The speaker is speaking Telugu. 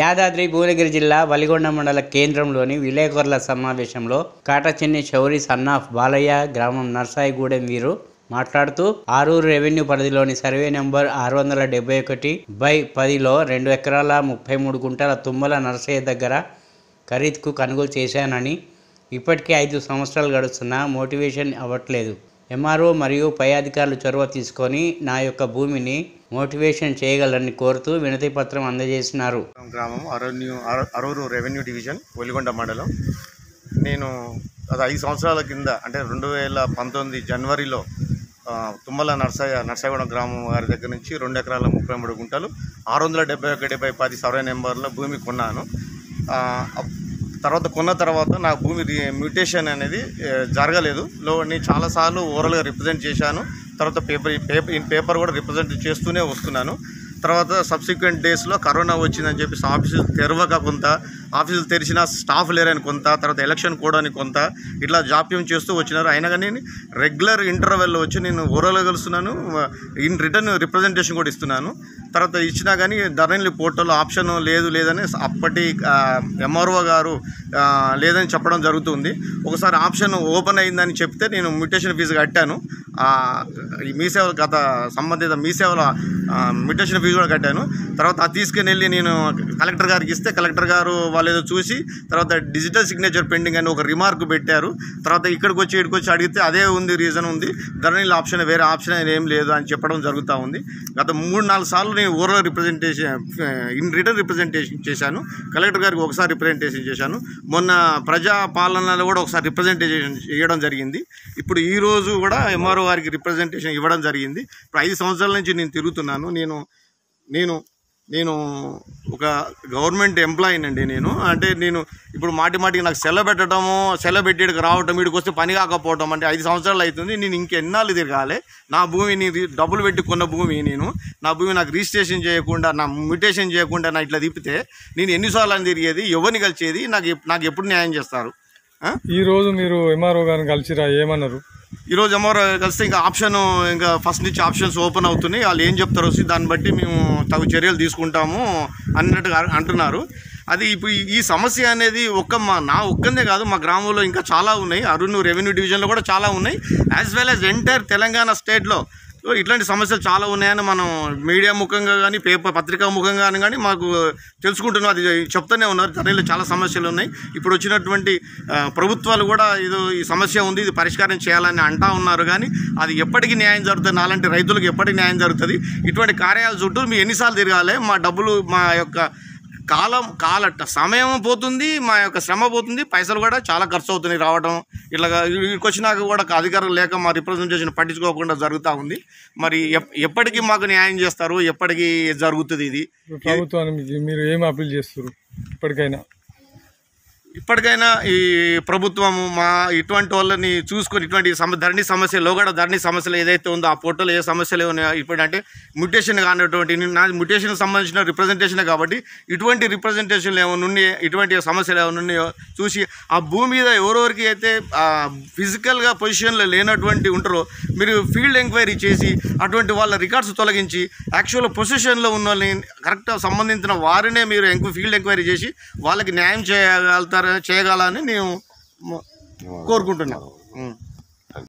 యాదాద్రి భువనగిరి జిల్లా వలిగొండ మండల కేంద్రంలోని విలేకరుల సమావేశంలో కాటచిన్ని శౌరి సన్నాఫ్ బాలయ్య గ్రామం నర్సాయిగూడెం వీరు మాట్లాడుతూ ఆరూరు రెవెన్యూ పరిధిలోని సర్వే నెంబర్ 671/10లో 2 ఎకరాల 33 గుంటల తుమ్మల నర్సయ్య దగ్గర ఖరీదుకు కొనుగోలు చేశానని ఇప్పటికే 5 సంవత్సరాలు గడుస్తున్నా మోటివేషన్ అవ్వట్లేదు. ఎంఆర్ఓ మరియు పై అధికారులు చొరవ తీసుకొని నా యొక్క భూమిని మోటివేషన్ చేయగలరని కోరుతూ వినతి పత్రం అందజేసినారు. గ్రామం అరూరు రెవెన్యూ డివిజన్ వలిగొండ మండలం. నేను అది 5 సంవత్సరాల కింద అంటే 2019 జనవరిలో తుమ్మల నర్సాయిగూడెం గ్రామం వారి దగ్గర నుంచి 2 ఎకరాల 33 గుంటలు 671/10 సర్వే నెంబర్లో భూమి కొన్నాను. కొన్న తర్వాత నా భూమి మ్యూటేషన్ అనేది జరగలేదు. నేను చాలాసార్లు ఓరల్గా రిప్రజెంట్ చేశాను. తర్వాత పేపర్ కూడా రిప్రజెంట్ చేస్తూనే వస్తున్నాను. తర్వాత సబ్సిక్వెంట్ డేస్లో కరోనా వచ్చిందని చెప్పి ఆఫీసులు తెరవక కొంత, ఆఫీసులు తెరిచిన స్టాఫ్ లేరని కొంత, తర్వాత ఎలక్షన్ కూడా అని కొంత ఇట్లా జాప్యం చేస్తూ వచ్చినారు. అయినా కానీ రెగ్యులర్ ఇంటర్వెల్లో వచ్చి నేను ఓరల్గా కలుస్తున్నాను, ఇన్ రిటర్న్ రిప్రజెంటేషన్ కూడా ఇస్తున్నాను. తర్వాత ఇచ్చినా కానీ ధరణి పోర్టల్లో ఆప్షన్ లేదని అప్పటి ఎంఆర్ఓ గారు లేదని చెప్పడం జరుగుతుంది. ఒకసారి ఆప్షన్ ఓపెన్ అయిందని చెప్తే నేను మ్యూటేషన్ ఫీజు కట్టాను. మీ సేవ సంబంధిత మీ సేవల మ్యూటేషన్ ఫీజు కూడా కట్టాను. తర్వాత అది తీసుకుని వెళ్ళి నేను కలెక్టర్ గారికి ఇస్తే కలెక్టర్ గారు వాళ్ళు ఏదో చూసి తర్వాత డిజిటల్ సిగ్నేచర్ పెండింగ్ అని ఒక రిమార్క్ పెట్టారు. తర్వాత ఇక్కడికి వచ్చి అడిగితే అదే ఉంది, రీజన్ ఉంది, ధరణిలో ఆప్షన్ వేరే ఆప్షన్ ఏం లేదు అని చెప్పడం జరుగుతూ ఉంది. గత 3-4 సార్లు నేను oral representation in return representation చేశాను. కలెక్టర్ గారికి ఒకసారి రిప్రజెంటేషన్ చేశాను. మొన్న ప్రజా పాలనలో కూడా ఒకసారి రిప్రజెంటేషన్ ఇవ్వడం జరిగింది. ఇప్పుడు ఈరోజు కూడా ఎంఆర్ఓ గారికి రిప్రజెంటేషన్ ఇవ్వడం జరిగింది. ఇప్పుడు 5 సంవత్సరాల నుంచి నేను తిరుగుతున్నాను. నేను ఒక గవర్నమెంట్ ఎంప్లాయీనండి. నేను ఇప్పుడు మాటికి నాకు సెలవు పెట్టి రావటం, వీడికి వస్తే పని కాకపోవటం అంటే 5 సంవత్సరాలు అవుతుంది. నేను ఇంకెన్నాళ్ళు తిరగాలి? నా భూమిని డబ్బులు పెట్టి కొన్న భూమి, నా భూమి నాకు రిజిస్ట్రేషన్ చేయకుండా, నా మ్యూటేషన్ చేయకుండా నా ఇట్లా తిప్పితే నేను ఎన్నిసార్లు అని తిరిగేది? ఎవరిని కలిసేది? నాకు ఎప్పుడు న్యాయం చేస్తారు? ఈరోజు మీరు ఎంఆర్ఓ గారిని కలిసిరా? ఏమన్నారు? ఈరోజు ఎంఆర్ఓ కలిస్తే ఇంకా ఫస్ట్ నుంచి ఆప్షన్స్ ఓపెన్ అవుతున్నాయి. వాళ్ళు ఏం చెప్తారో దాన్ని బట్టి మేము తగు చర్యలు తీసుకుంటాము అన్నట్టుగా అంటున్నారు. అది ఇప్పుడు ఈ సమస్య అనేది నా ఒక్కదే కాదు, మా గ్రామంలో ఇంకా చాలా ఉన్నాయి. అరుణ్ రెవెన్యూ డివిజన్లో కూడా చాలా ఉన్నాయి. As well as entire Telangana స్టేట్లో ఇట్లాంటి సమస్యలు చాలా ఉన్నాయని మనం మీడియా ముఖంగా కానీ పత్రికా ముఖంగా కానీ మాకు తెలుసుకుంటున్నాం. అది చెప్తూనే ఉన్నారు. ధరణిలో చాలా సమస్యలు ఉన్నాయి. ఇప్పుడు వచ్చినటువంటి ప్రభుత్వాలు కూడా ఈ సమస్య ఉంది, ఇది పరిష్కారం చేయాలని అంటా ఉన్నారు. కానీ అది ఎప్పటికీ న్యాయం జరుగుతుంది? నాలాంటి రైతులకు ఎప్పటికీ న్యాయం జరుగుతుంది? ఇటువంటి కార్యాలయాల చుట్టూ మీ ఎన్నిసార్లు తిరగాలి? మా డబ్బులు, మా యొక్క సమయం పోతుంది, మా యొక్క శ్రమ పోతుంది, పైసలు కూడా చాలా ఖర్చు అవుతున్నాయి రావడం. ఇట్లాగా ఇక్కడికి వచ్చినాక కూడా అధికారులు లేక మా రిప్రజెంటేషన్ పట్టించుకోకుండా జరుగుతూ ఉంది. మరి ఎప్పటికీ మాకు న్యాయం చేస్తారు? ఎప్పటికీ జరుగుతుంది ఇది? ప్రభుత్వానికి మీరు ఏం అప్పీల్ చేస్తారు? ఇప్పటికైనా ఈ ప్రభుత్వము ఇటువంటి వాళ్ళని చూసుకొని ఇటువంటి ధరణి సమస్యలు, లోగడ ధరణి సమస్యలు ఏదైతే ఉందో ఆ పోర్టల్ ఏ సమస్యలు ఉన్నాయో ఇప్పుడంటే మ్యూటేషన్ కానటువంటి నా మ్యూటేషన్కి సంబంధించిన రిప్రజెంటేషనే కాబట్టి ఇటువంటి రిప్రజెంటేషన్లు ఏమైనా ఉన్నాయో, ఇటువంటి సమస్యలు ఏమైనా ఉన్నాయో చూసి ఆ భూమి మీద ఎవరెవరికి అయితే ఫిజికల్గా పొజిషన్లో లేనటువంటి ఉంటారో మీరు ఫీల్డ్ ఎంక్వైరీ చేసి అటువంటి వాళ్ళ రికార్డ్స్ తొలగించి యాక్చువల్ పొజిషన్లో ఉన్న వాళ్ళని కరెక్ట్గా సంబంధించిన వారినే మీరు ఫీల్డ్ ఎంక్వైరీ చేసి వాళ్ళకి న్యాయం చేయగలని నేను కోరుకుంటున్నాను.